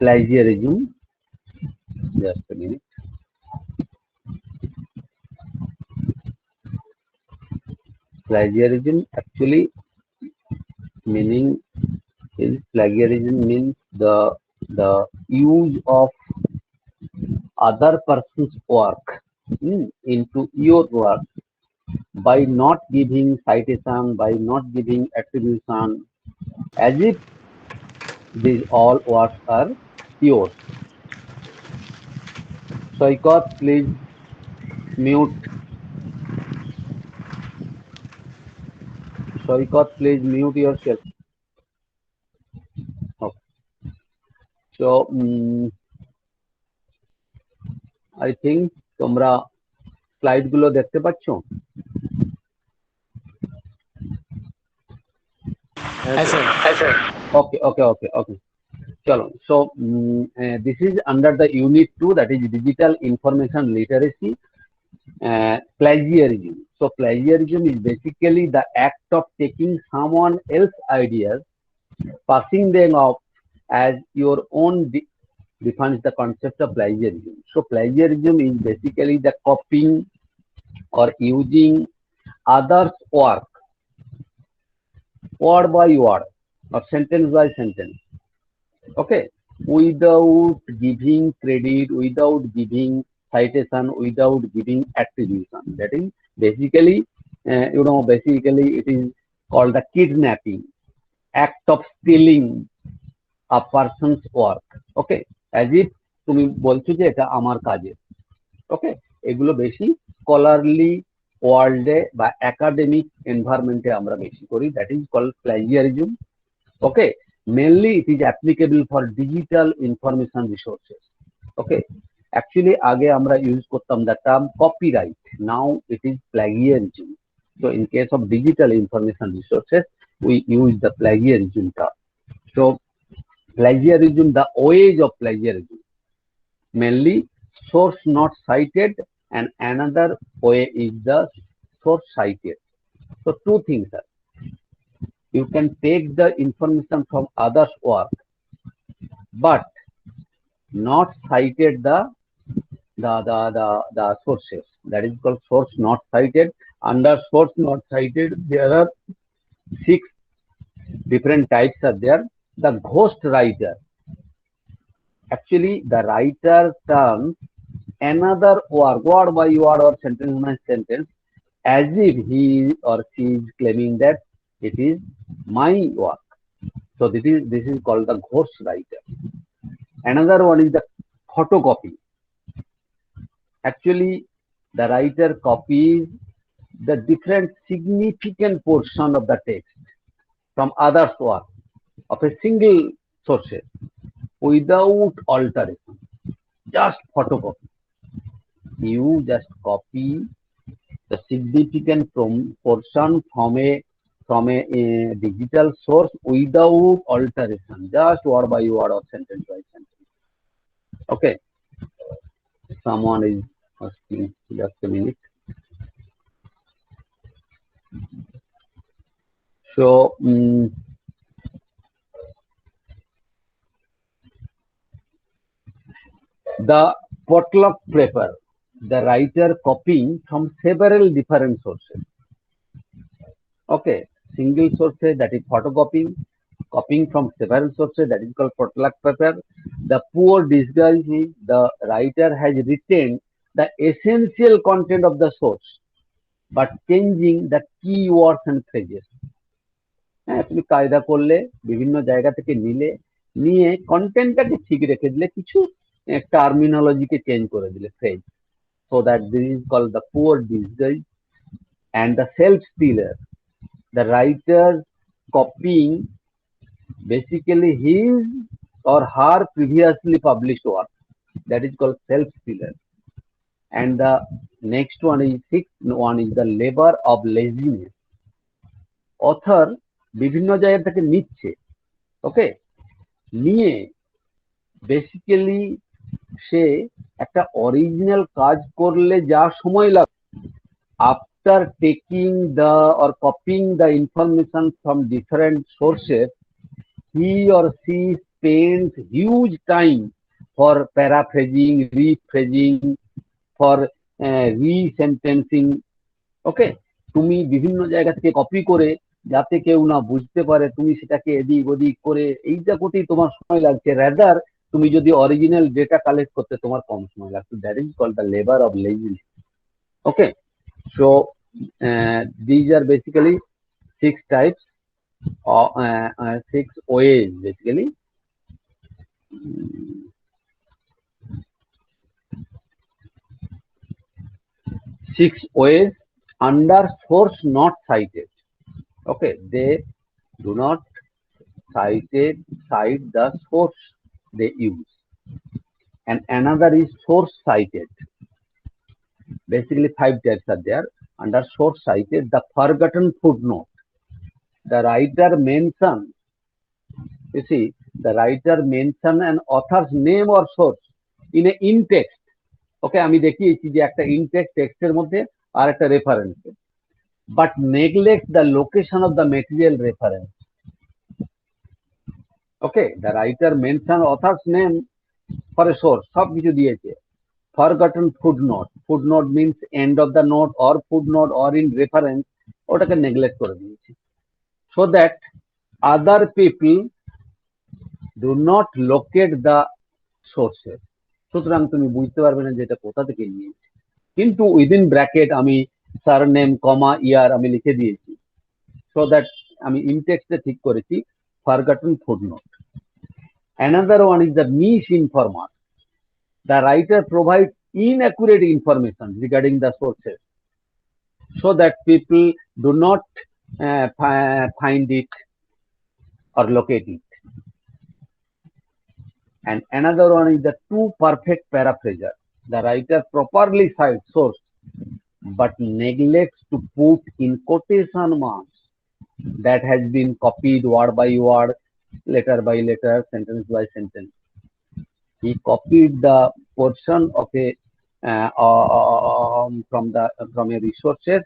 plagiarism. Just a minute. Plagiarism actually meaning is plagiarism means the use of other person's work into your work by not giving citation, by not giving attribution, as if these all works are yours. Soikot, please mute. Soikot, please mute yourself. Okay. So, I think তোমরা slide গুলো দেখতে পাচ্ছ? Yes, sir. Okay, okay, okay, okay. Chalo. So, this is under the unit 2, that is digital information literacy, plagiarism. So, plagiarism is basically the act of taking someone else's ideas, passing them off as your own, defines the concept of plagiarism. So, plagiarism is basically the copying or using others' work, word by word or sentence by sentence, okay, without giving credit, without giving citation, without giving attribution. That is basically, basically it is called the kidnapping, act of stealing a person's work, okay, as if তুমি বলছো যে এটা আমার কাজে, ওকে, এগুলো বেশি scholarly ওয়ার্ল্ডে বা একাডেমিক এনভায়রনমেন্টে আমরা বেশি করি, that is called plagiarism, okay. Mainly it is applicable for digital information resources, okay. Actually আগে আমরা ইউজ করতাম the term copyright, now it is plagiarism. So in case of digital information resources we use the plagiarism term. So plagiarism, the ways of plagiarism, mainly source not cited, and another way is the source cited. So two things are, you can take the information from others' work, but not cited the sources. That is called source not cited. Under source not cited, there are 6 different types are there. The ghost writer. Actually, the writer turns another work, word by word or sentence by sentence, as if he or she is claiming that it is my work. So this is called the ghost writer. Another one is the photocopy. Actually, the writer copies the different significant portion of the text from others' work of a single source without alteration. Just photocopy. You just copy the significant portion from a digital source without alteration, just word by word or sentence by sentence. Okay. Someone is asking, just a minute. So, the potluck paper, the writer copying from several different sources. Okay, single sources, that is photocopying, copying from several sources, that is called potluck paper. The poor disguise is the writer has retained the essential content of the source, but changing the keywords and phrases. হ্যাঁ, তুমি কায়দা করলে বিভিন্ন জায়গা থেকে নিয়ে কন্টেন্টটাকে ঠিক রেখে দিলে, কিছু টার্মিনোলজিকে চেঞ্জ করে দিলে, phrase. So that this is called the poor disguise. And the self-stealer, the writer copying basically his or her previously published work, that is called self-stealer. And the next one is sixth one is the labor of laziness. Author বিভিন্ন জায়গা থেকে নিচ্ছে, ওকে, নিয়ে basically সে একটা original কাজ করলে যা সময় লাগে, after taking the or copying the information from different sources, he or she spends huge time for paraphrasing, rephrasing, for resentencing. ওকে, তুমি বিভিন্ন জায়গা থেকে কপি করে যাতে কেউ না বুঝতে পারে তুমি সেটাকে এদিক ওদিক করে এইটা করতেই তোমার সময় লাগছে, রাদার তুমি যদি অরিজিনাল ডেটা কালেক্ট করতে তোমার কম সময় লাগছে। That is called the labour of laziness. Okay, so these are basically 6 types or 6 ways basically. 6 ways under source not cited. Okay, they do not cite the source they use. And another is source cited. Basically 5 types are there. Under source cited, the forgotten footnote. The writer mentions, you see, the writer mention an author's name or source in a in text. Okay, আমি দেখিয়েছি যে একটা in text টেক্সটের মধ্যে আর একটা reference, but neglect the location of the material reference. Okay, the writer mention author's name for a source, সব কিছু দিয়েছে। Forgotten footnote. Footnote means end of the note or footnote or in reference, ওটাকে neglect করে দিয়েছে, so that other people do not locate the sources. সুতরাং তুমি বুঝতে পারবে না যে এটা কোথা থেকে নিয়েছে, কিন্তু উইদিন ব্র্যাকেট আমি সারনেম কমা ইয়ার আমি লিখে দিয়েছি, so that আমি ইনটেক্সটে ঠিক করেছি forgotten footnote. Another one is the misinformer. The writer provides inaccurate information regarding the sources, so that people do not find it or locate it. And another one is the too perfect paraphraser. The writer properly cites source but neglects to put in quotation marks that has been copied word by word, letter by letter, sentence by sentence. He copied the portion of a from a resources,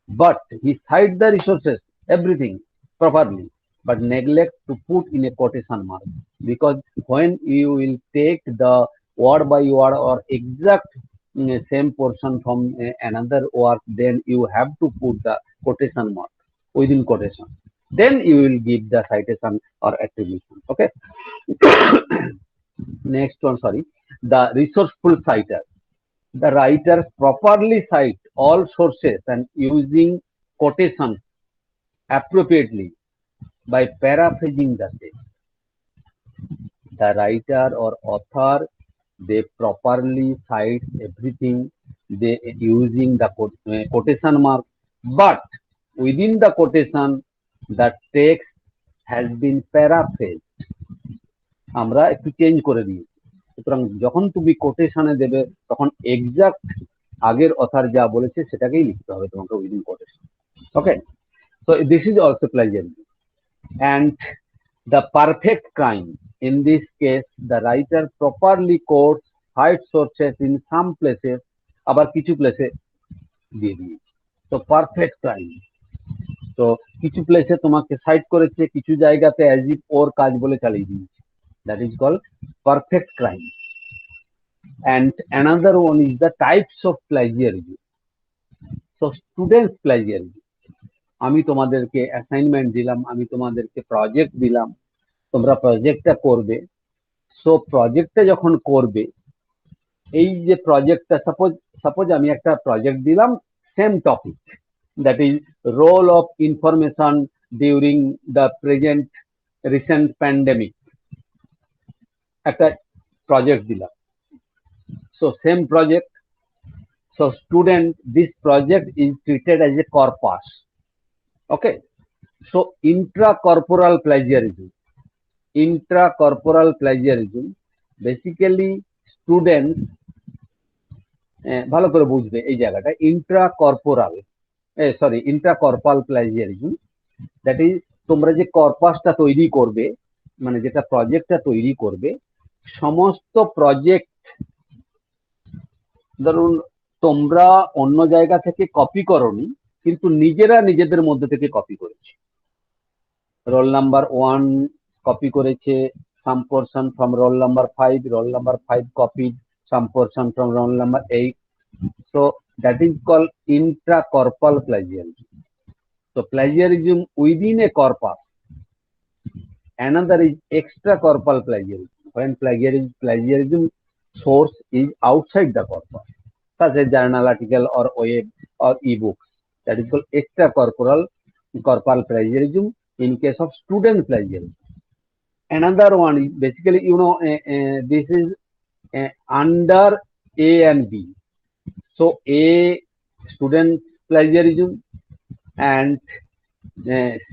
but he cites the resources everything properly, but neglect to put in a quotation mark, because when you will take the word by word or exact same portion from another work, then you have to put the quotation mark within quotation, then you will give the citation or attribution. Okay. Next one, sorry, the resourceful citer. The writer properly cite all sources and using quotations appropriately by paraphrasing the text. The writer or author, they properly cite everything, they using the quotation mark, but within the quotation the text has been paraphrased, আমরা একটু change করে দিয়েছি। সুতরাং যখন তুমি কোটেশনে দেবে তখন exact আগের অথার যা বলেছে সেটাকেই লিখতে হবে তোমাকে within quotation. Okay, so this is also plagiarism. And the perfect crime, in this case the writer properly quotes 5 sources in some places, আবার কিছু প্লেসে দিয়ে দিয়েছে। তো পারফেক্ট ক্রাইম, তো কিছু প্লেসে তোমাকে সাইট করেছে, কিছু জায়গাতে অ্যাজ ইফ ওর কাজ বলে চালিয়ে দিয়েছে। That is called perfect crime. And another one is the types of plagiarism. So students plagiarism, আমি তোমাদেরকে অ্যাসাইনমেন্ট দিলাম, আমি তোমাদেরকে প্রজেক্ট দিলাম, তোমরা প্রজেক্টটা করবে। সো প্রজেক্টটা যখন করবে, এই যে প্রজেক্টটা সাপোজ আমি একটা প্রজেক্ট দিলাম same topic, that is role of information during the present recent pandemic, একটা প্রজেক্ট দিলাম। So same project, so student, this project is treated as a corpus. Okay, so intracorporal plagiarism basically student, ভালো করে বুঝবে এই জায়গাটা, intracorpal plagiarism, that is তোমরা যে কর্পাসটা তৈরি করবে, মানে যেটা প্রজেক্টটা তৈরি করবে, সমস্ত প্রজেক্ট ধরুন তোমরা অন্য জায়গা থেকে কপি করোনি, কিন্তু নিজেরা নিজেদের মধ্যে থেকে কপি করেছে। রোল নাম্বার 1 কপি করেছে some portion from roll number 5, roll number 5 copied some portion from roll number 8. So that is called intracorpal plagiarism. So plagiarism within a corpus. Another is extracorpal plagiarism. When plagiarism source is outside the corpus, such as journal article or web or ebooks. That is called extracorporal plagiarism in case of student plagiarism. Another one is basically, this is under A and B. So A student plagiarism and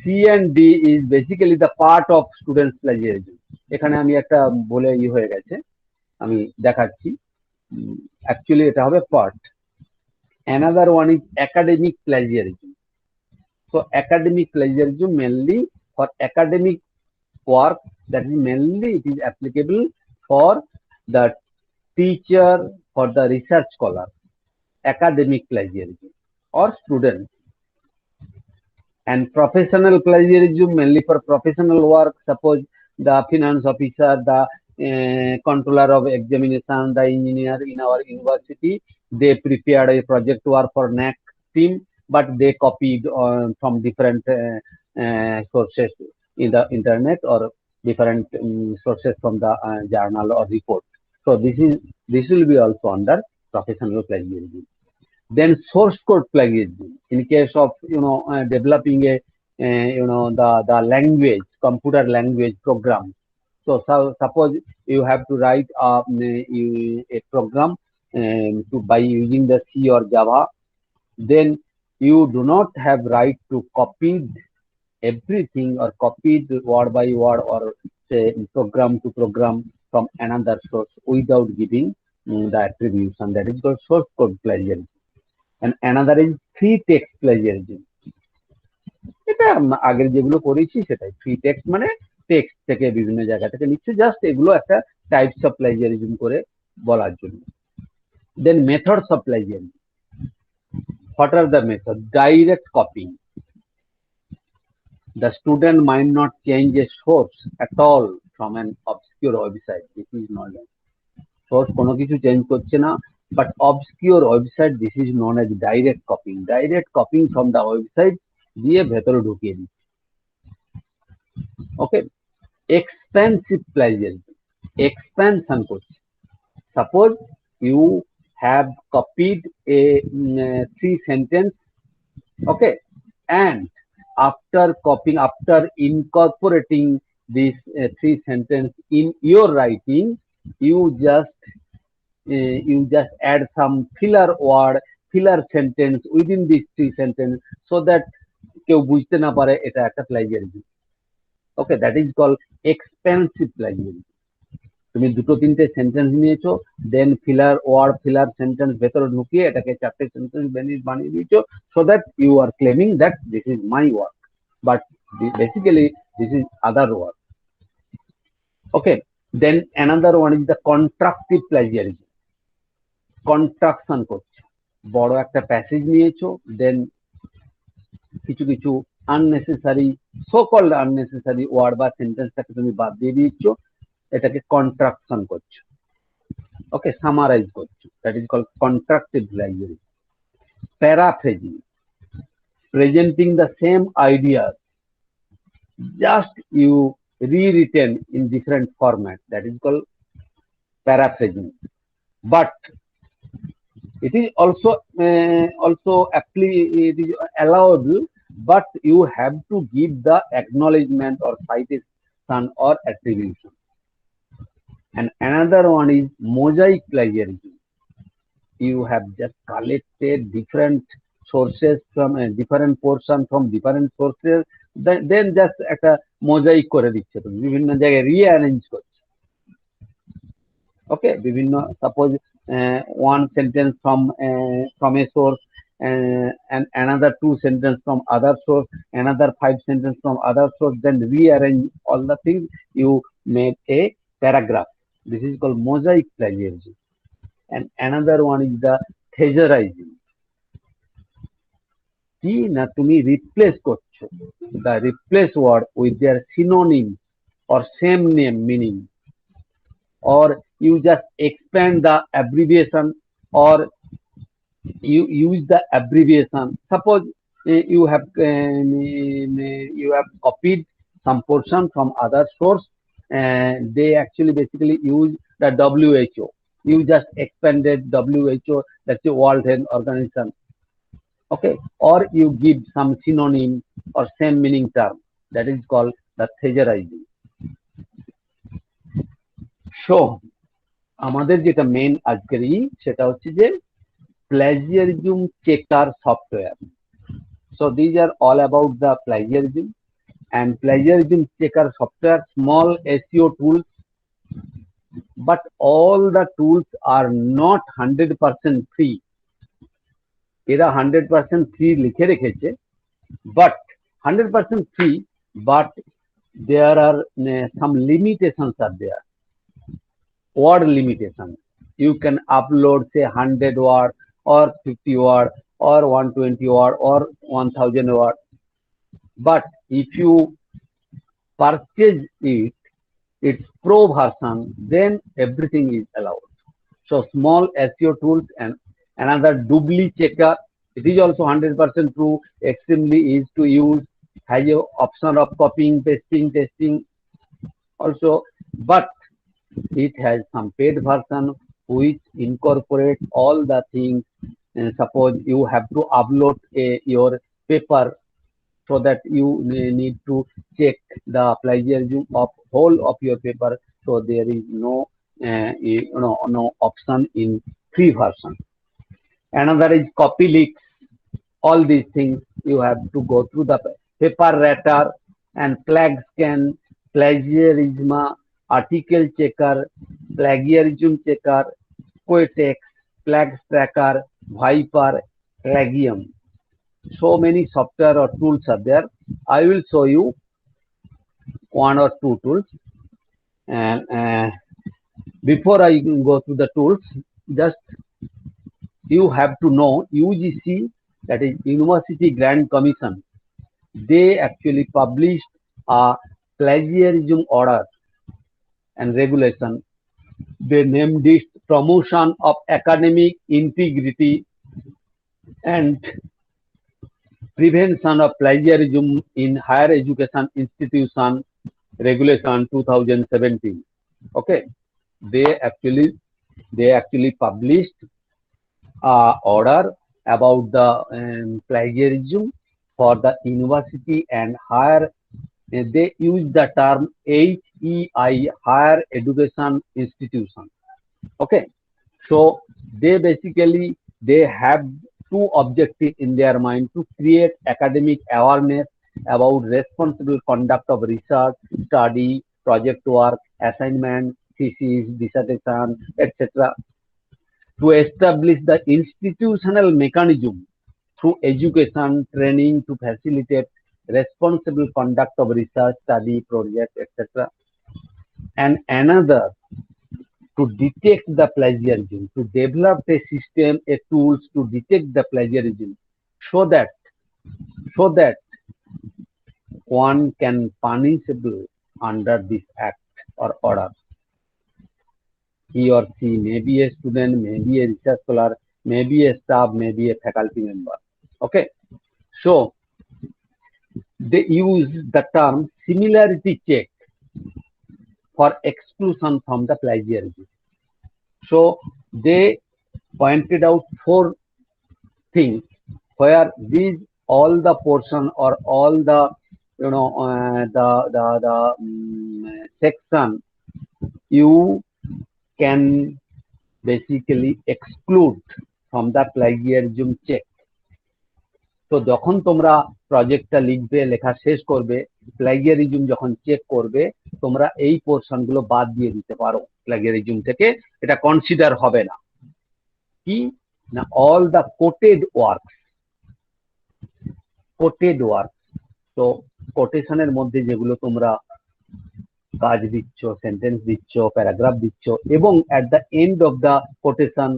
C and D is basically the part of student plagiarism. এখানে আমি একটা বলে হয়ে গেছে, আমি দেখাচ্ছি, actually এটা হবে part. Another one is academic plagiarism. So academic plagiarism mainly for academic work, that is mainly it is applicable for the teacher, for the research scholar, academic plagiarism or student. And professional plagiarism mainly for professional work, suppose the finance officer, the controller of examination, the engineer in our university, they prepared a project work for NAC team, but they copied from different sources in the internet or different sources from the journal or report. So this will be also under professional plagiarism. Then source code plagiarism in case of developing a the language, computer language program. So suppose you have to write a program by using the C or Java, then you do not have right to copy everything or copy word by word or say program to program from another source without giving the attribution. That is called source code plagiarism. And another is free text plagiarism. এটা আগের যেগুলো করেছি সেটাই, free text মানে text থেকে বিভিন্ন জায়গা থেকে নিচ্ছে, জাস্ট এগুলো একটা টাইপস অফ প্লাজিয়ারিজম করে বলার জন্য। Then methods of plagiarism, what are the methods? Direct copying. The student might not change a source at all from an obscure website. This is not source কোনো কিছু চেঞ্জ করছে না, but obscure website, this is known as direct copying. Direct copying from the website দিয়ে ভেতরে ঢুকিয়ে দিচ্ছে। Okay, expensive plagiarism, expansion করছে। Suppose you have copied a 3 sentence, okay, and after copying, after incorporating this 3 sentence in your writing, you just add some filler word, filler sentence within these 3 sentence so that কেউ বুঝতে না পারে এটা একটা plagiarism. Okay, that is call expensive plagiarism. তুমি দুটো তিনটে sentence নিয়েছো, দেন ফিলার ওয়ার্ড, ফিলার সেন্টেন্স ভেতরে ঢুকিয়ে এটাকে 4টে সেন্টেন্স বানিয়ে দিয়েছো, so that you are claiming that this is my work, but basically this is other work. Okay, then another one is the contractive plagiarism. Contraction করছে, বড় একটা প্যাসেজ নিয়েছো, দেন কিছু কিছু unnecessary, so called unnecessary word বা সেন্টেন্সটাকে তুমি বাদ দিয়ে দিচ্ছ, এটাকে কন্ট্রাকশন করছো। ওকে, সামারাইজ করছো, that is called contractive plagiarism. Paraphrasing, presenting the same ideas, just you rewritten in different format, that is called paraphrasing. But it is also it is allowable, but you have to give the acknowledgement or citation or attribution. And another one is mosaic plagiarism. You have just collected different sources from a different portion from different sources, then just একটা mosaic করে দিচ্ছে, তুমি বিভিন্ন জায়গায় rearrange করছো। ওকে, বিভিন্ন suppose one sentence from a source and another 2 sentence from other source, another 5 sentence from other source, then rearrange all the things, you make a paragraph. This is called mosaic plagiarism. And another one is the thesaurizing. কি না, তুমি replace করছো the replace word with their synonym or same name meaning, or you just expand the abbreviation, or you use the abbreviation. Suppose you have copied some portion from other source, and they actually basically use the WHO. You just expanded WHO, that's the World Health Organization. Okay, or you give some synonym or same meaning term, that is called the thesaurizing. So আমাদের যেটা main আজকেরই সেটা হচ্ছে যে plagiarism checker software. So these are all about the plagiarism and plagiarism checker software, small SEO tools, but all the tools are not 100% free. এরা 100% free লিখে রেখেছে, but 100% free, but there are some limitations are there. Word limitation. You can upload say 100 word or 50 word or 120 word or 1000 word. But if you purchase it, its pro version, then everything is allowed. So small SEO tools and another doubly checker. It is also 100% true, extremely easy to use, has a option of copying, pasting, testing also, but it has some paid version which incorporate all the things. Suppose you have to upload your paper, so that you need to check the plagiarism of whole of your paper. So there is no option in free version. Another is copy leaks. All these things you have to go through the paper rater and flag scan, plagiarism, article checker, plagiarism checker, Quotex, flag tracker, Viper, Plagium. So many software or tools are there. I will show you one or two tools. And before I go to the tools, just you have to know UGC, that is University Grant Commission. They actually published a plagiarism order and regulation. They named it Promotion of Academic Integrity and Prevention of Plagiarism in Higher Education Institution Regulation 2017. Okay, they actually published order about the plagiarism for the university and higher. They use the term HEI, Higher Education Institution. Okay, so they have two objectives in their mind: to create academic awareness about responsible conduct of research, study, project work, assignment, thesis, dissertation, etc. To establish the institutional mechanism through education training to facilitate responsible conduct of research, study, project, etc. And another, to detect the plagiarism, to develop a system, a tools to detect the plagiarism, so that one can punishable under this act or order. He or she may be a student, may be a research scholar, may be a staff, may be a faculty member. Okay, so they use the term similarity check for exclusion from the plagiarism. So they pointed out four things where these all the portion or all the section you can basically exclude from the plagiarism check. তো যখন তোমরা প্রজেক্টটা লিখবে, লেখা শেষ করবে, plagiarism যখন check করবে, তোমরা এই পোর্শন গুলো বাদ দিয়ে দিতে পারো প্লাগিয়ারিজম থেকে, এটা কনসিডার হবে না। কি না, অল দা কোটেড ওয়ার্কস, তো কোটেশনের মধ্যে যেগুলো তোমরা কাজ দিচ্ছ, সেন্টেন্স দিচ্ছ, প্যারাগ্রাফ দিচ্ছ, এবং at the end of the quotation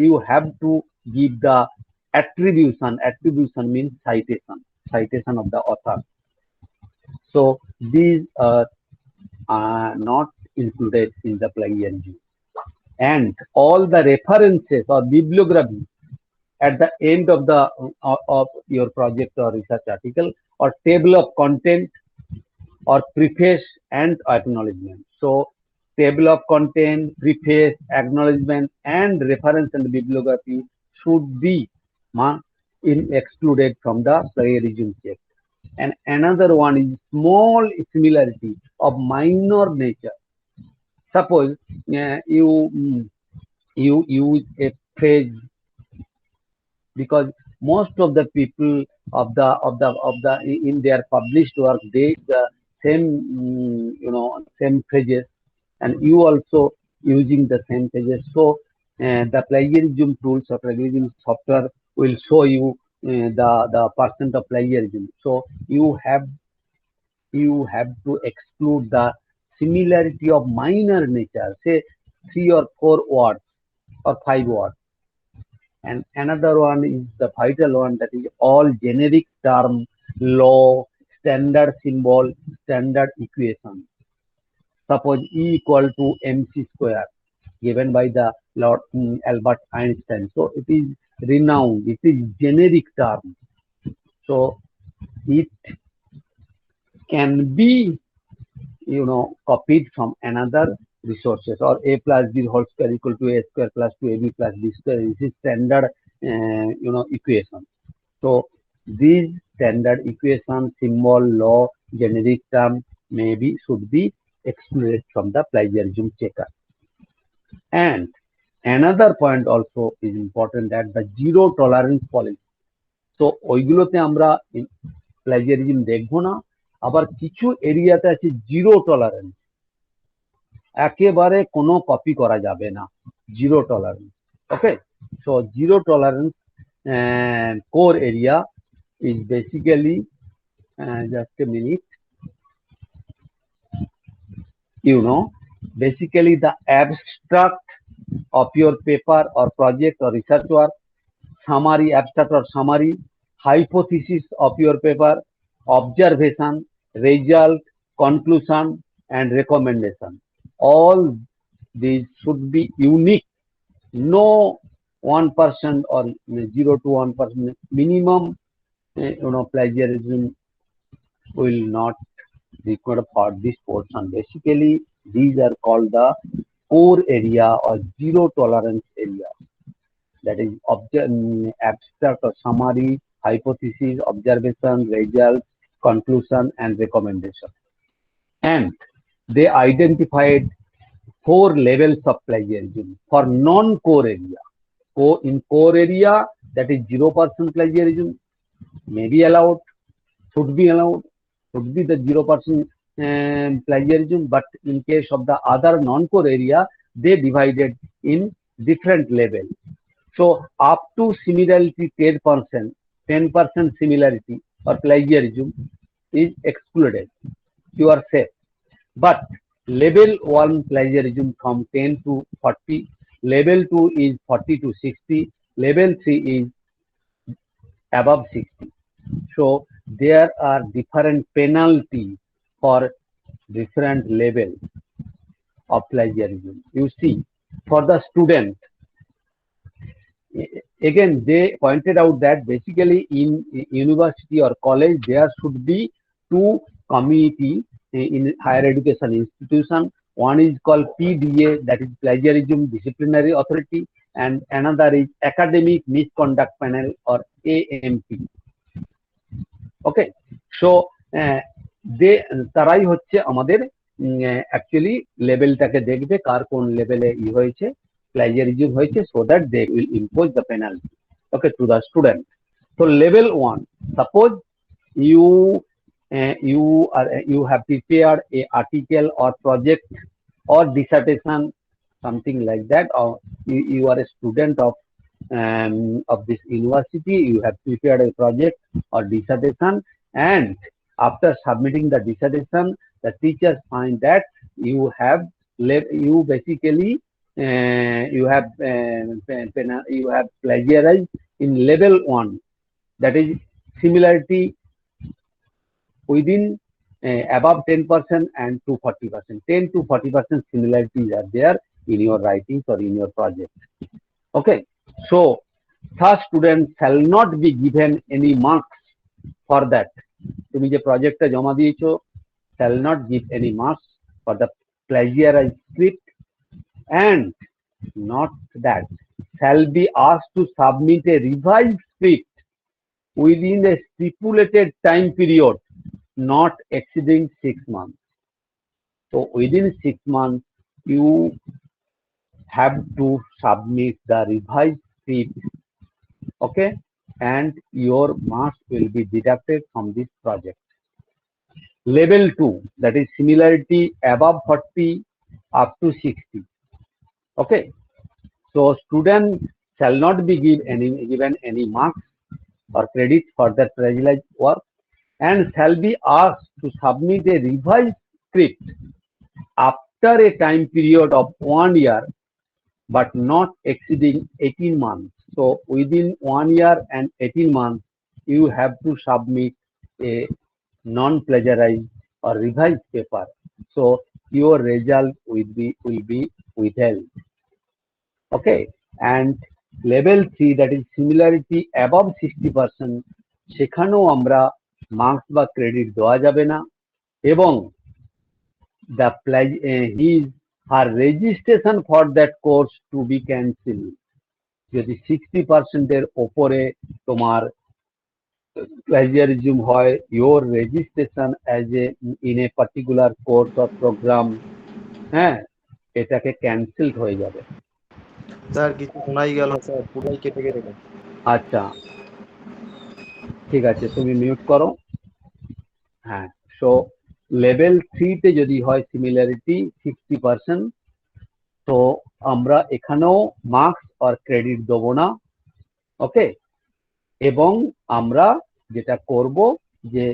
you have to give the attribution means citation of the author. So these are not included in the plagiarism. And all the references or bibliography at the end of the of your project or research article, or table of content, or preface and acknowledgement. So table of content, preface, acknowledgement, and reference and bibliography should be excluded from the plagiarism check. And another one is small similarity of minor nature. Suppose you use a phrase, because most of the people of the in their published work, they the same same phrases, and you also using the same pages. So the plagiarism tools or plagiarism software will show you the percent of plagiarism. So you have to exclude the similarity of minor nature, say 3 or 4 words or 5 words. And another one is the vital one, that is all generic term, law, standard symbol, standard equation. Suppose E equal to mc square, given by the Lord Albert Einstein. So it is renowned, it is generic term. So it can be copied from another resources, or a plus b whole square equal to a square plus 2ab plus b square. This is standard equation. So these standard equation, symbol, law, generic term should be excluded from the plagiarism checker. And another point also is important, that the zero tolerance policy. So ওইগুলোতে আমরা প্লাজিয়ারিজম দেখবো না, আবার কিছু এরিয়াতে আছে zero tolerance, একেবারে কোনো copy করা যাবে না, zero tolerance. Okay, so zero tolerance core area is basically just a minute, basically the abstract of your paper or project or research work, summary, abstract or summary, hypothesis of your paper, observation, result, conclusion, and recommendation. All these should be unique. No 1% or 0 to 1% minimum, plagiarism will not required for this portion. Basically, these are called the core area or zero tolerance area. That is abstract or summary, hypothesis, observation, results, conclusion, and recommendation. And they identified 4 levels of plagiarism for non-core area. In core area, that is 0% plagiarism may be allowed, should be allowed, should be the 0% plagiarism. But in case of the other non-core area, they divided in different levels. So up to similarity 10% similarity or plagiarism is excluded. You are safe. But level 1 plagiarism from 10 to 40, level 2 is 40 to 60, level 3 is above 60. So there are different penalties for different levels of plagiarism. You see, for the student, again, they pointed out that basically in university or college, there should be 2 committees in higher education institution. One is called PDA, that is Plagiarism Disciplinary Authority, and another is Academic Misconduct Panel or AMP. Okay, so তারাই হচ্ছে আমাদের actually লেভেলটাকে দেখবে, কার কোন লেভেলে হয়েছে plagiarism হয়েছে, so that they will impose the penalty, okay, to the student. So level 1, suppose you have prepared a article or project or dissertation, something like that, or you are a student of this university, you have prepared a project or dissertation, and after submitting the dissertation, the teachers find that you have plagiarized in level 1, that is similarity within above 10% and to 40%. 10 to 40% similarities are there in your writings or in your project. Okay, so such student shall not be given any marks for that. তুমি যে প্রজেক্টটা জমা দিয়েছো shall not give any marks for the plagiarized script, and not that shall be asked to submit a revised script within a stipulated time period not exceeding 6 months. So within 6 months you have to submit the revised script, okay, and your marks will be deducted from this project. Level 2, that is similarity above 40 up to 60. Okay, so student shall not be given any marks or credit for their plagiarized work, and shall be asked to submit a revised script after a time period of 1 year but not exceeding 18 months. So within 1 year and 18 months you have to submit a non-plagiarized or revised paper, so your result will be withheld. Okay, and level 3, that is similarity above 60%, সেখানেও আমরা marks বা credit দেওয়া যাবে না, এবং the his her registration for that course to be cancelled. যদি 60% এর ওপরে তোমার plagiarism হয়, your registration as a in a particular course or program, হ্যাঁ, এটাকে ক্যান্সেলড হয়ে যাবে। স্যার কিছু শোনাই গেল স্যার, পুরাই কেটে কেটে গেল। আচ্ছা ঠিক আছে, তুমি মিউট করো। হ্যাঁ, সো লেভেল 3 তে যদি হয় সিমিলারিটি 60%, তো আমরা এখানেও মার্কস আর ক্রেডিট দেবো না। ওকে, এবং আমরা যেটা করব যে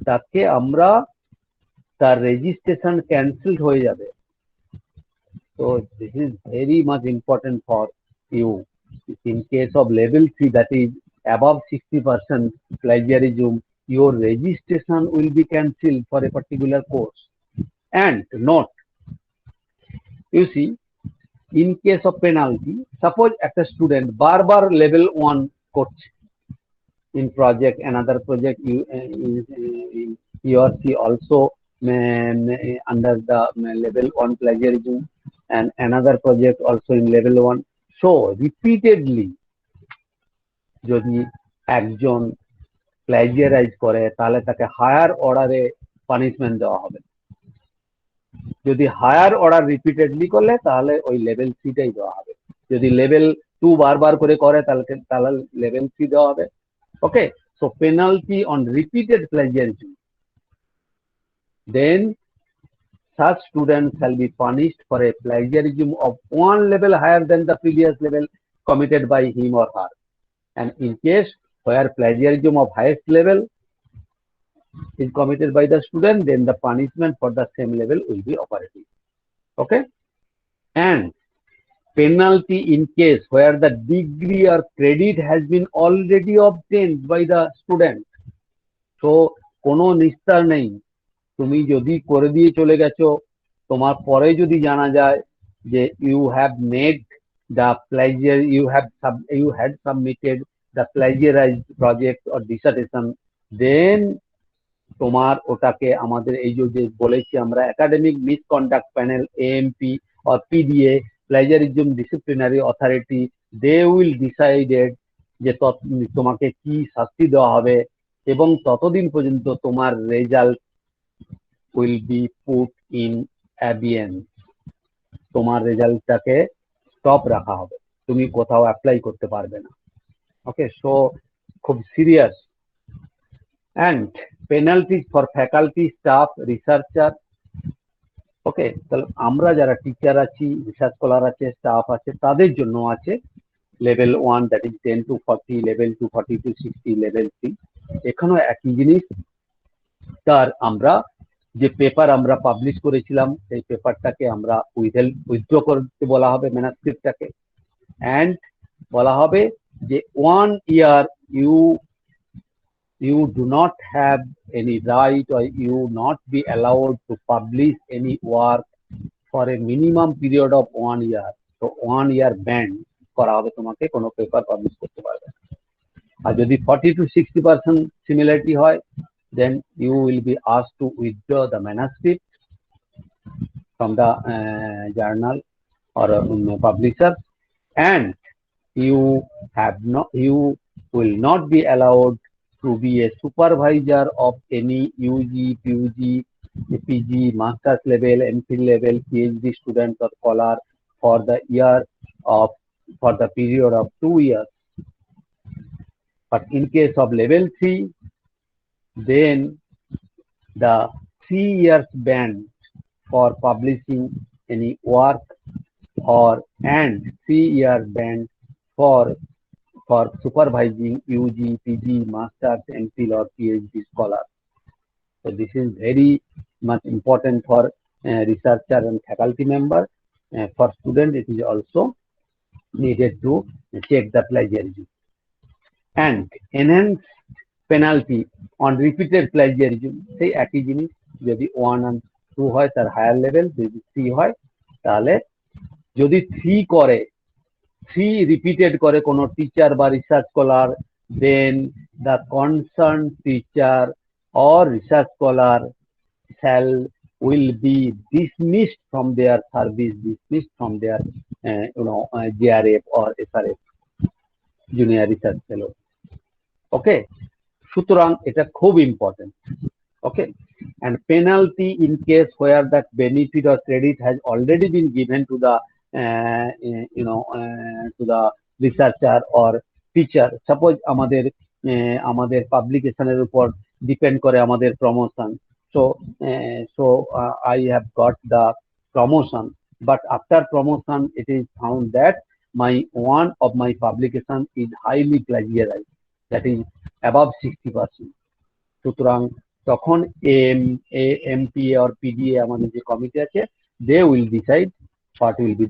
তাকে আমরা তার রেজিস্ট্রেশন ক্যান্সেলড হয়ে যাবে। So this is very much important for you. In case of level 3, that is above 60% plagiarism, your registration will be cancelled for a particular course. And note, you see, in case of penalty, suppose একটা student বারবার level 1 করছে in project, another project he or she also under the level 1 plagiarism, and another project also in level 1. So repeatedly যদি একজন প্লাজিয়ারাইজ করে তাহলে তাকে higher অর্ডারে punishment দেওয়া হবে। যদি হায়ার অর্ডার রিপিটেডলি করলে তাহলে ওই লেভেল 3 টাই দেওয়া হবে। যদি লেভেল 2 বারবার করে তাহলে লেভেল 3 দেওয়া হবে। Okay, so penalty on repeated plagiarism, then such student shall be punished for a plagiarism of 1 level higher than the previous level committed by him or her. And in case where plagiarism of highest level is committed by the student, then the punishment for the same level will be operative. Okay, and penalty in case where the degree or credit has been already obtained by the student. So কোনো নিস্তার নেই, তুমি যদি করে দিয়ে চলে গেছো, তোমার পরে যদি জানা যায় যে you have made the plagiar, you had submitted the plagiarized project or dissertation, then তোমার ওটাকে আমাদের এই যে বলেছি আমরা academic misconduct panel AMP or PDA, plagiarism disciplinary authority, they will decided যে তোমাকে কি শাস্তি দেওয়া হবে, এবং ততদিন পর্যন্ত তোমার result will be put in abeyance, তোমার রেজাল্টটাকে স্টপ রাখা হবে, তুমি কোথাও অ্যাপ্লাই করতে পারবে না। ওকে, সো খুব serious. And penalties for faculty, staff, researcher. Okay, তাহলে আমরা যারা টিচার আছি, রিসার্চ স্কলার আছে, স্টাফ আছে, তাদের জন্য আছে level 1, that is 10 to 40, level 2 40 to 60, level 3 এখানেও একই জিনিস। তার আমরা যে পেপার আমরা পাবলিশ করেছিলাম সেই পেপারটাকে আমরা উইথড্র করতে বলা হবে ম্যানুস্ক্রিপ্টটাকে, অ্যান্ড বলা হবে যে 1 year you do not have any right or you not be allowed to publish any work for a minimum period of 1 year. তো 1 year ব্যান্ড করা হবে, তোমাকে কোনো পেপার পাবলিশ করতে পারবে না। আর যদি 40 to 60% সিমিলারিটি হয়, then you will be asked to withdraw the manuscript from the journal or publisher, and you you will not be allowed to be a supervisor of any UG, PUG, PG, master's level, MPhil level, PhD student or scholar for the period of 2 years. But in case of level 3, then the 3 years ban for publishing any work and 3 year ban for supervising UG, PG, Masters, MPhil or PhD scholars. So this is very much important for researcher and faculty member. For student, it is also needed to check the plagiarism. And enhanced penalty on repeated plagiarism. সেই একই জিনিস, যদি 1 and 2 হয় তার higher level, যদি 3 হয় তাহলে যদি 3 repeated করে কোনো টিচার বা research scholar, then the concerned teacher or research scholar will be dismissed from their service, dismissed from their JRF or SRF, junior research fellow. Okay, সুতরাং এটা খুব important. Okay, and penalty in case where that benefit or credit has already been given to the to the researcher or teacher. Suppose আমাদের পাবলিকেশনের উপর depend করে আমাদের promotion. So I have got the promotion, but after promotion it is found that one of my publication is highly plagiarized, that is above 60%. সুতরাং তখন MPA or PDA আমাদের যে committee আছে, they will decide what will be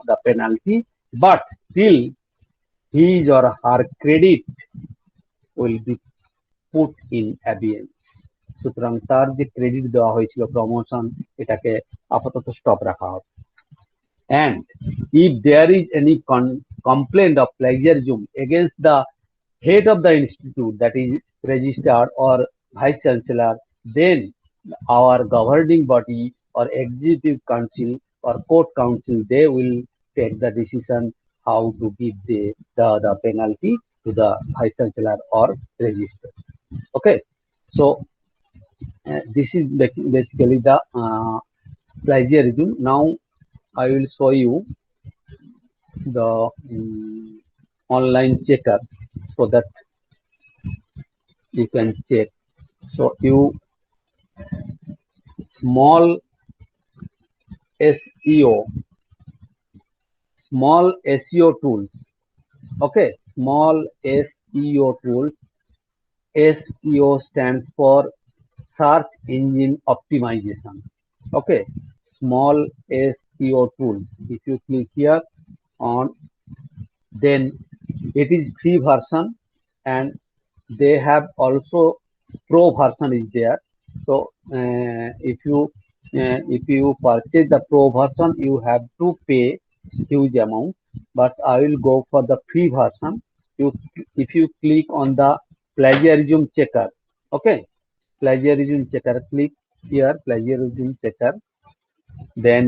the penalty, but still his or her credit will be put in abeyance. সুতরাং তার যে credit দেওয়া হয়েছিল প্রমোশন, এটাকে আপাতত স্টপ রাখা হবে। And if there is any complaint of plagiarism against the head of the institute, that is registrar or vice chancellor, then our governing body or executive council or court council, they will take the decision how to give the penalty to the vice chancellor or registrar. Okay, so this is basically the plagiarism. Now I will show you the online checker so that you can check. So you small SEO tools. Okay, small SEO tools. SEO stands for search engine optimization. Okay, small SEO tools. If you click here on, then it is free version, and they have also pro version is there. So if you purchase the pro version, you have to pay huge amount, but I will go for the free version. If you click on the plagiarism checker, okay, plagiarism checker, click here, plagiarism checker, then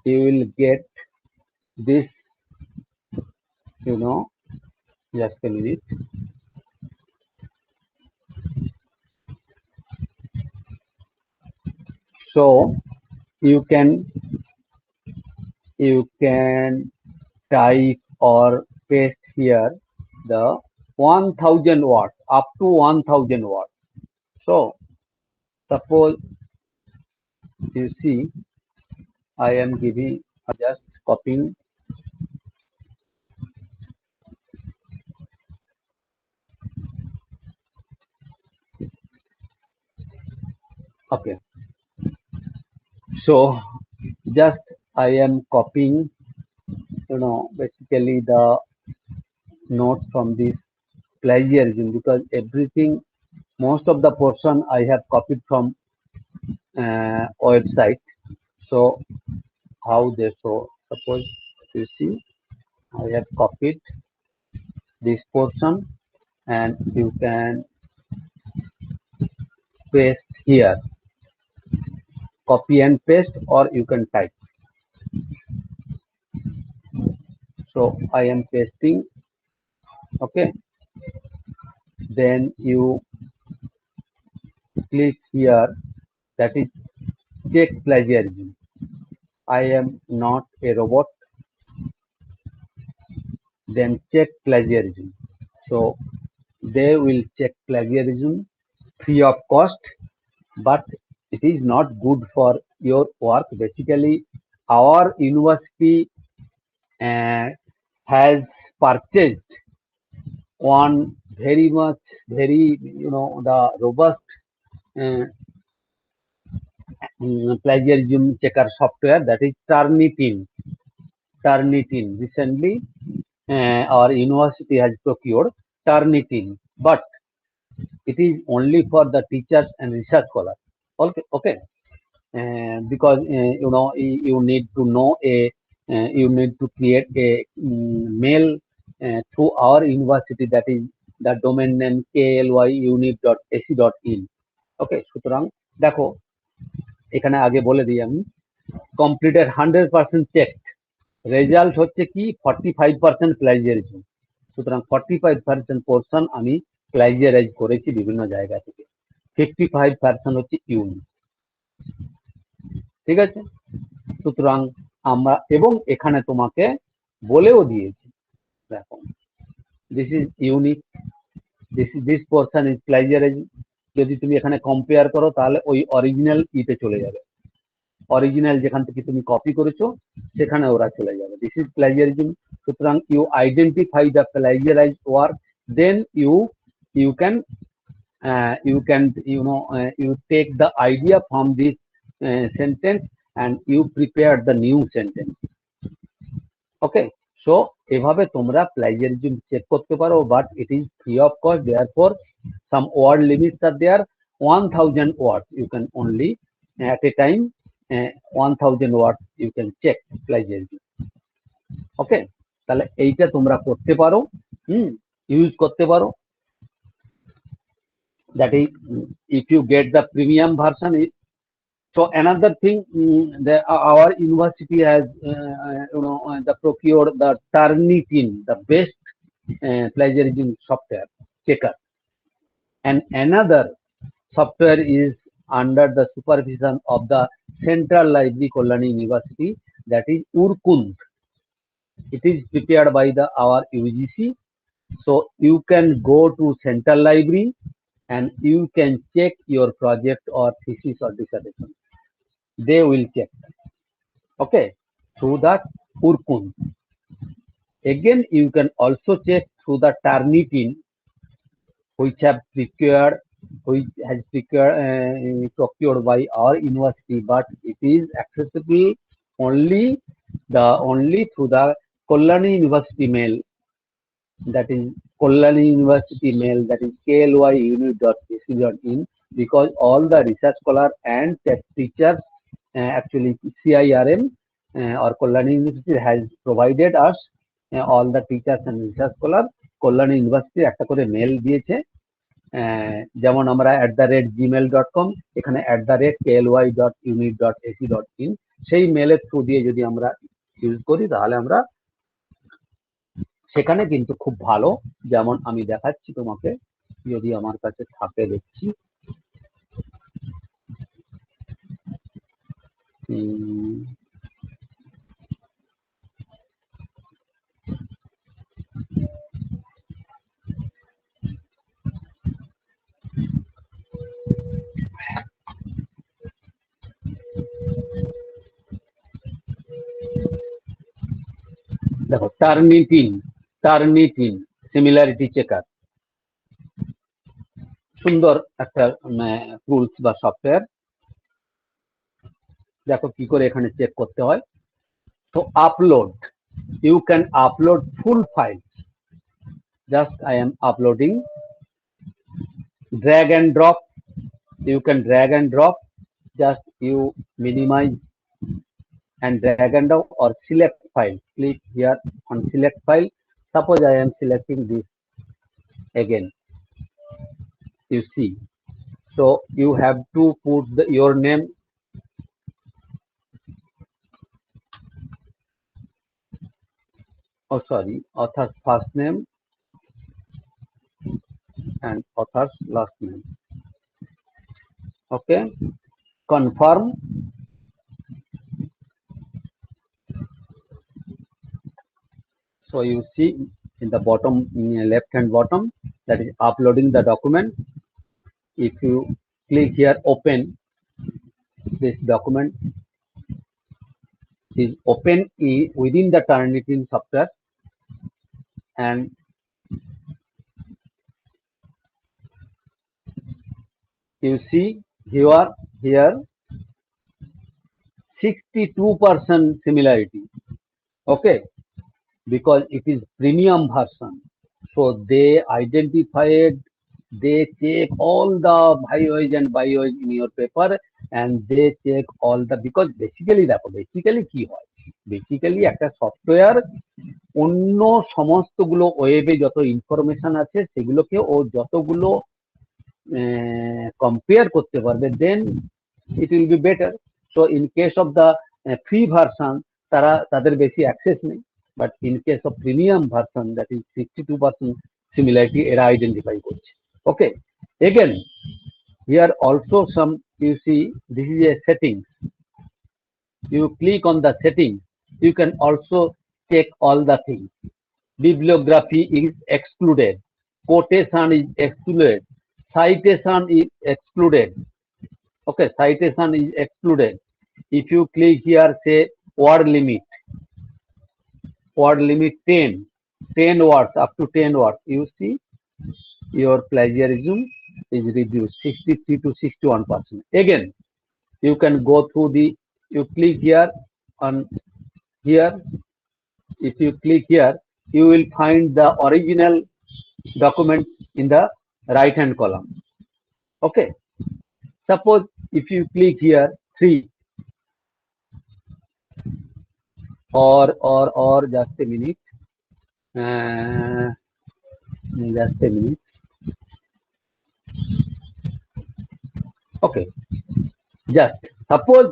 you will get this, just a minute. So you can type or paste here the 1000 words, up to 1000 words. So suppose you see, I am giving, just copying. Okay, so just I am copying basically the notes from this plagiarism, because everything, most of the portion I have copied from website. So how they show, suppose you see, I have copied this portion and you can paste here, copy and paste, or you can type. So I am pasting. Okay, then you click here, that is check plagiarism. I am not a robot. Then check plagiarism. So they will check plagiarism free of cost, but it is not good for your work. Basically, our university has purchased one very the robust uh, plagiarism checker software, that is Turnitin. Recently, our university has procured Turnitin, but it is only for the teachers and research scholars. Okay. Because you need to know you need to create a mail through our university, that is the domain name klyunit.ac.in. ওকে, সুতরাং দেখো এখানে আগে বলে দিই আমি, completed 100% check, result হচ্ছে কি 45% প্লাজিয়ারিজম। সুতরাং 45% পোর্শন আমি প্লাজিয়ারাইজ করেছি বিভিন্ন জায়গা থেকে, 55% হচ্ছে ইউনিক। ঠিক আছে, সুতরাং আমরা, এবং এখানে তোমাকে বলেও দিয়েছি, দেখো this is unique, this portion is plagiarizing. যদি তুমি এখানে কম্পেয়ার করো তাহলে ওই অরিজিনাল ইতে চলে যাবে, অরিজিনাল যেখান থেকে তুমি কপি করেছো সেখানে ওরা চলে যাবে। This is plagiarism. সুতরাং you identify the plagiarize work, then you can you take the idea from this sentence and you prepare the new sentence. Okay, so এভাবে তোমরা প্লাজিয়ারিজম চেক করতে পারো, but it is free of cost. therefore some word limits are there, 1000 words you can only at a time, 1000 words you can check plagiarism. ওকে, তাহলে এইটা তোমরা করতে পারো, use করতে পারো। that is, if you get the premium version. So another thing, our university has the procured the Turnitin, the best plagiarism software checker, and another software is under the supervision of the Central Library Kalyani University, that is Urkund. It is prepared by our UGC. So you can go to Central Library and you can check your project or thesis or dissertation. They will check, okay, through that Urkund. Again, you can also check through the Turnitin, which has procured by our university, but it is accessible only through the Kalyani University mail, that is Kalyani University mail, that is klyunit.ac.in, because all the research scholar and teachers, actually CIRM or Kalyani University has provided us, all the teachers and research scholar, Kalyani University একটা করে mail দিয়েছে, যেমন আমরা @gmail.com, এখানে @kly.unit.ac.in, সেই মেলের through দিয়ে যদি আমরা ইউজ করি তাহলে আমরা সেখানে কিন্তু খুব ভালো, যেমন আমি দেখাচ্ছি তোমাকে, যদি আমার কাছে থাকে দেখছি, দেখো টার্নিটিন সিমিলারিটি চেকার, সুন্দর একটা টুলস বা সফটওয়্যার। দেখো কি করে এখানে চেক করতে হয়। তো upload, you can upload full files. Just I am uploading, drag and drop. You can drag and drop. Just you minimize and drag and drop or select file. Click here on select file. Suppose I am selecting this again. You see. So you have to put your name. Oh, sorry, author's first name and author's last name. Okay, confirm. So you see in the bottom, left hand bottom, that is uploading the document. If you click here, open, this document is open within the Turnitin software, and you see here 62% similarity. Okay, because it is premium version. So they identified, they check all the bios and bios in your paper, and they check all the, because basically কি হয়, basically একটা software অন্য সমস্তগুলো ওয়েবে যত information আছে সেগুলোকে ও যতগুলো কম্পেয়ার করতে পারবে, then it will be better. So in case of the free version তাদের বেশি অ্যাক্সেস নেই, but in case of premium version that is 62% similarity এরা আইডেন্টিফাই করছে। Okay, again here also some, you see this is a settings, you click on the setting, you can also check all the things. Bibliography is excluded, quotation is excluded, citation is excluded. Okay, citation is excluded. If you click here, say word limit 10 words, up to 10 words, you see your plagiarism is reduced 63 to 61%. Again, you can go through the, you click here on here, if you click here, you will find the original document in the right hand column. Okay, suppose if you click here 3 or just a minute, just a minute. Okay, just suppose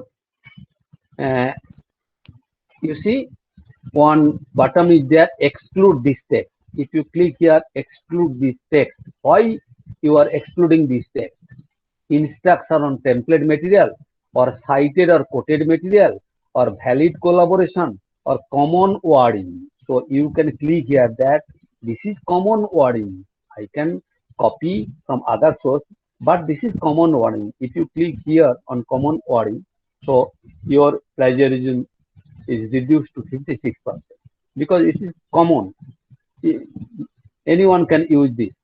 you see one button is there, exclude this text. If you click here, exclude this text. Why you are excluding this text? Instruction on template material, or cited or quoted material, or valid collaboration, or common wording. So you can click here that this is common wording. I can copy from other source, but this is common wording. If you click here on common wording, so your plagiarism is reduced to 56% because it is common. Anyone can use this.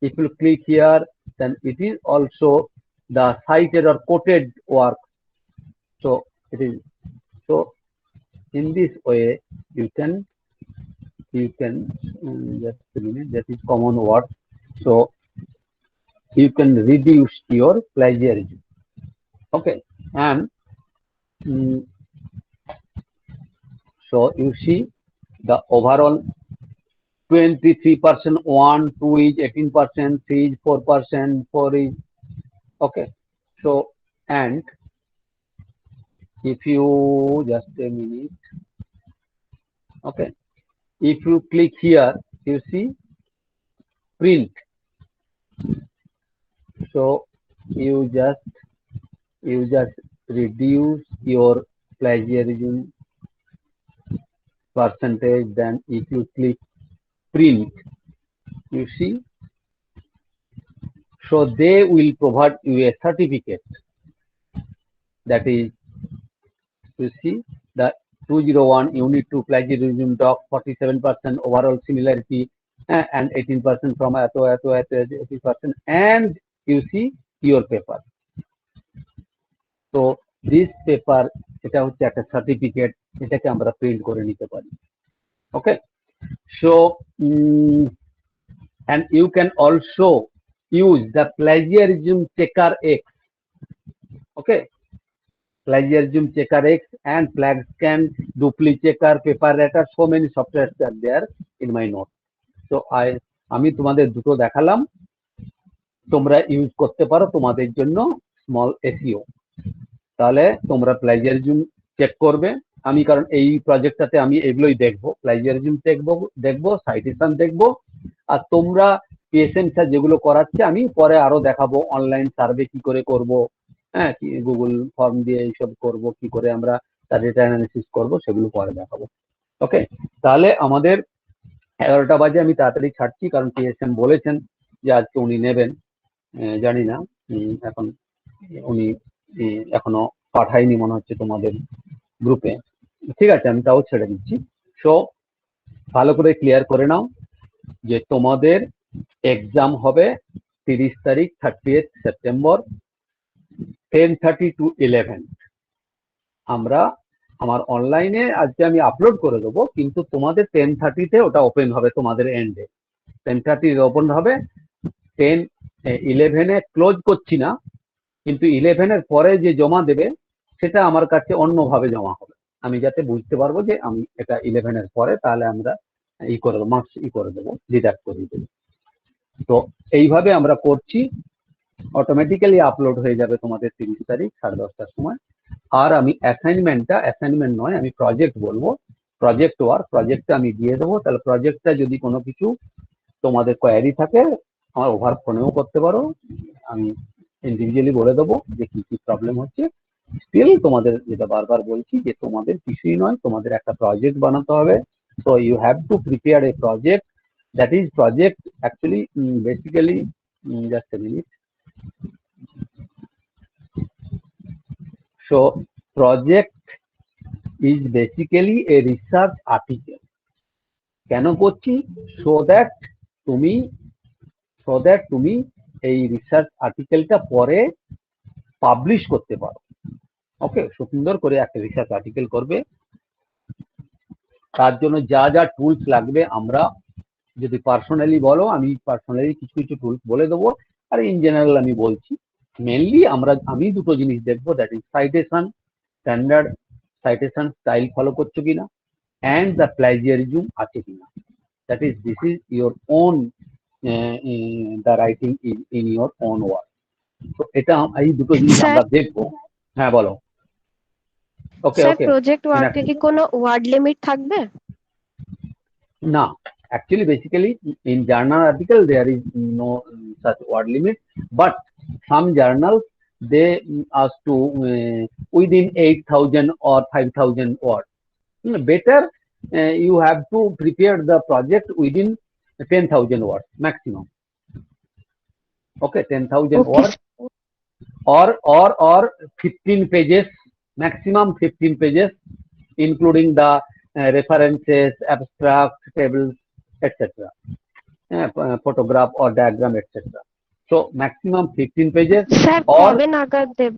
If you click here, then it is also the cited or quoted work. So it is, so in this way you can just a minute, that is common word. So you can reduce your plagiarism. Okay, and so you see the overall 23%, 1, 2 is 18%, 3 is 4%, 4 is okay. So, and if you just a minute, okay, if you click here, you see print. So you just reduce your plagiarism percentage. Then if you click print, you see, so they will provide you a certificate, that is, you see the 201 unit 2 plagiarism doc, 47% overall similarity, and 18% from 80%, and you see your paper. So this paper, এটা হচ্ছে একটা certificate, এটাকে আমরা print করে নিতে পারি। Okay, so and you can also use the plagiarism checker X. Okay, plagiarism checker X and flag scan, duplicate checker, paper letter, so many softwares are there in my note. So আমি তোমাদের দুটো দেখালাম, তোমরা use করতে পারো তোমাদের জন্য small SEO. তাহলে তোমরা প্লাজিয়ারিজম চেক করবে। আমি কারণ এই প্রজেক্টটাতে আমি এগুলোই দেখবো, প্লাজিয়ারিজম দেখবো, সাইটেশন দেখবো, আর তোমরা পিএসএম স্যার যেগুলো করাচ্ছে আমি পরে আরো দেখাবো, অনলাইন সার্ভে কি করে করব, হ্যাঁ, গুগল ফর্ম দিয়ে এইসব করব, কি করে আমরা তার ডেটা অ্যানালিসিস করবো সেগুলো পরে দেখাবো। ওকে, তাহলে আমাদের 11টা বাজে, আমি তাড়াতাড়ি ছাড়ছি কারণ পিএসএম বলেছেন যে আজকে উনি নেবেন। জানি না এখন উনি এখনো পাঠায়নি মনে হচ্ছে তোমাদের গ্রুপে। ঠিক আছে, আমি তাও ছেড়ে দিচ্ছি। সো ভালো করে ক্লিয়ার করে নাও যে তোমাদের এক্সাম হবে 30 তারিখ 30th সেপ্টেম্বর 10:30 to 11। আমরা আমার অনলাইনে আজকে আমি আপলোড করে দেবো, কিন্তু তোমাদের 10:30-তে ওটা ওপেন হবে, তোমাদের এন্ডে 10:30 ওপেন হবে। 11-এ ক্লোজ করছি না, কিন্তু 11-এর পরে যে জমা দেবে সেটা আমার কাছে অন্যভাবে জমা হবে, আমি যাতে বুঝতে পারবো যে আমি এটা 11-এর পরে, তাহলে আমরা করে দেবো, মার্কস করে দেবো, ডিডাক্ট করে দেবো। তো এইভাবে আমরা করছি, অটোমেটিক্যালি আপলোড হয়ে যাবে তোমাদের 30 তারিখ 10:30টার সময়। আর আমি অ্যাসাইনমেন্ট নয়, আমি প্রজেক্ট বলবো, প্রজেক্ট ওয়ার্ক, প্রজেক্টটা আমি দিয়ে দেবো। তাহলে প্রজেক্টটা যদি কোনো কিছু তোমাদের কোয়ারি থাকে আমার ওভার ফোনেও করতে পারো, আমি ইন্ডিভিজুয়ালি বলে দেবো যে কি কি প্রবলেম হচ্ছে। স্টিল তোমাদের যেটা বারবার বলছি যে তোমাদের কিছুই নয়, তোমাদের একটা প্রজেক্ট বানাতে হবে। So you have to prepare a project, that is project actually basically, just a minute. So project is basically a research article. কেন করছি? so that তুমি এই রিসার্চ আর্টিকেলটা পরে পাবলিশ করতে পারো। ওকে, সুন্দর করে একটা রিসার্চ আর্টিকেল করবে, তার জন্য যা যা টুলস লাগবে আমরা যদি পার্সোনালি বলো, আমি পার্সোনালি কিছু কিছু টুলস বলে দেবো, আর ইন জেনারেল আমি বলছি। মেনলি আমি দুটো জিনিস দেখবো, that is citation, standard citation style follow করছো কিনা, অ্যান্ড দ্য প্লাজিয়ারিজম আছে কিনা, that is this is your own, the writing in your own word. তো এটা এই দুটো জিনিস আমরা দেখবো। হ্যাঁ বলো। ওকে স্যার, ওকে, প্রজেক্ট ওয়ার্কে কি কোনো ওয়ার্ড লিমিট থাকবে? না, actually basically in journal article there is no such word limit, but some journals they ask to within 8,000 or 5,000 words. Better you have to prepare the project within 10,000 words maximum. Okay, 10,000 words or 15 pages, maximum 15 pages, including the references, abstract, tables, etc. Photograph or diagram, etc. So maximum 15 pages. Sir, or কবে নাগাদ দেব?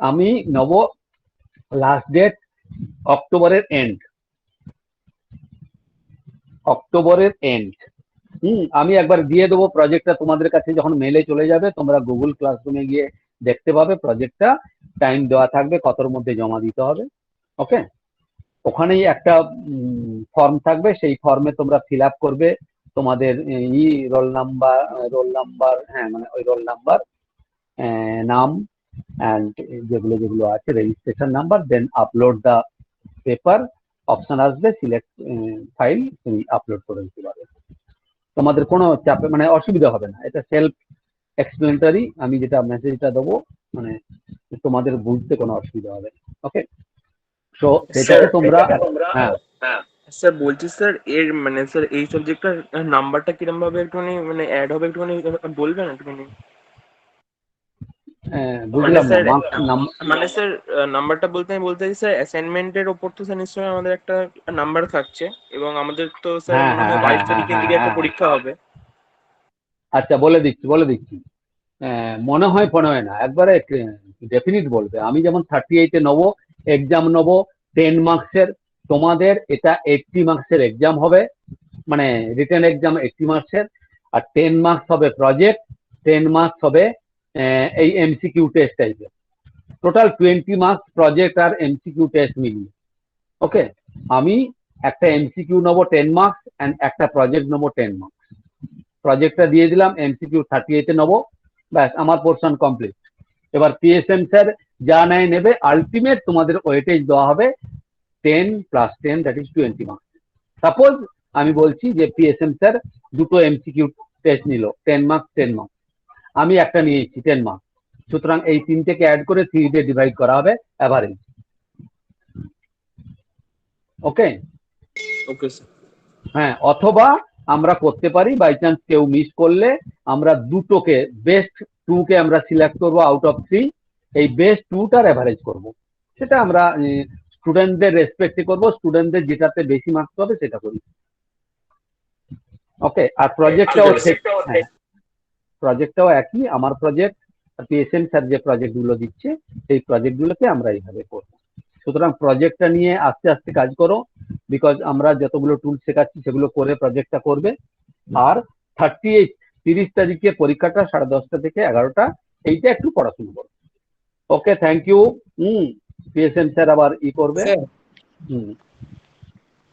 আমি নেব last date অক্টোবরের and, আমি একবার দিয়ে দেবো প্রজেক্টটা তোমাদের কাছে, যখন মেলে চলে যাবে তোমরা গুগল ক্লাসরুমে গিয়ে দেখতে পাবে প্রজেক্টটা, টাইম দেওয়া থাকবে কতর মধ্যে জমা দিতে হবে। ওকে, ওখানেই একটা ফর্ম থাকবে, সেই ফর্মে তোমরা ফিল আপ করবে তোমাদের রোল নাম্বার, হ্যাঁ মানে ওই রোল নাম্বার, নাম, অ্যান্ড যেগুলো আছে registration number, then upload the paper, option আসবে সিলেক্ট ফাইল, তুমি আপলোড করে দিতে পারবে। তোমাদের কোনো চাপে মানে অসুবিধা হবে না, এটা সেলফ এক্সপ্লেনেটারি, আমি যেটা মেসেজটা দেবো মানে তোমাদের বুঝতে কোনো অসুবিধা হবে। ওকে, সো এটাকে তোমরা, হ্যাঁ স্যার বলছি স্যার, এর মানে স্যার এই সাবজেক্টটার নাম্বারটা কিরকম ভাবে একটুখানি মানে অ্যাড হবে, একটুখানি বলবেন একটুখানি? বুঝলাম না মানে স্যার নাম্বারটা বলতে আমি বলতে চাই স্যার, অ্যাসাইনমেন্টের ওপর তো স্যার নিশ্চয়ই আমাদের একটা নাম্বার থাকছে, এবং আমাদের তো স্যার মনে হয় 22 তারিখে দিকে একটা পরীক্ষা হবে। আচ্ছা, বলে দিচ্ছি, মনে হয় না, একবারে ডেফিনিট বলবে। আমি যেমন 38-এ নেবো, এক্সাম নেবো 10 মার্কসের, তোমাদের এটা 80 মার্কসের এক্সাম হবে, মানে রিটেন এক্সাম 80 মার্কসের, আর 10 মার্কস হবে প্রজেক্ট, 10 মার্কস হবে এই এমসিকিউ টেস্ট টাইপের। টোটাল 20 মার্কস প্রজেক্ট আর এমসিকিউ টেস্ট মিলিয়ে। ওকে, আমি একটা এমসিকিউ নেবো 10 মার্কস এন্ড একটা প্রজেক্ট নেবো 10 মার্কস। প্রজেক্টটা দিয়ে দিলাম, এমসিকিউ 38 নেবো, ব্যাস আমার পোর্শন কমপ্লিট। এবার পিএসএম স্যার যা নেয় নেবে, আলটিমেট তোমাদের ওয়েটেজ দেওয়া হবে 10 + 10 দ্যাট ইজ 20 মার্কস। সাপোজ আমি বলছি যে পিএসএম স্যার দুটো এমসিকিউ টেস্ট নিল 10 মার্কস 10 মার্কস, আমি একটা নিয়েছি 10 মার্কস, সুতরাং এই তিনটেকে অ্যাড করে 3 দিয়ে ডিভাইড করা হবে অ্যাভারেজ। ওকে ওকে স্যার। হ্যাঁ, অথবা আমরা করতে পারি বাই চান্স কেউ মিস করলে আমরা দুটোকে বেস্ট 2 কে আমরা সিলেক্ট করবো আউট অফ 3, এই বেস্ট 2টার অ্যাভারেজ করব। সেটা আমরা স্টুডেন্টদের রেসপেক্টে করব, স্টুডেন্টদের যেটাতে বেশি মার্কস পাবে সেটা করি। ওকে, আর প্রজেক্টটাও হ্যাঁ, প্রজেক্টটাও একই, আমার প্রজেক্ট আর পিএসএম স্যার যে প্রজেক্টগুলো দিচ্ছে সেই প্রজেক্টগুলোকে আমরা এইভাবে করব। সুতরাং প্রজেক্টটা নিয়ে আস্তে আস্তে কাজ করো, বিকজ আমরা যতগুলো টুল শেখাচ্ছি সেগুলো করে প্রজেক্টটা করবে। আর 30 তারিখে পরীক্ষাটা 10:30 থেকে 11টা, এইটা একটু পড়াশোনা করো। ওকে, থ্যাংক ইউ। পিএসএম স্যার আবার করবে।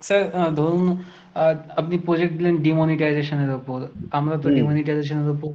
স্যার ধরুন আপনি প্রজেক্ট দিলেন ডিমনিটাইজেশনের উপর, আমরা তো ডিমনিটাইজেশনের উপর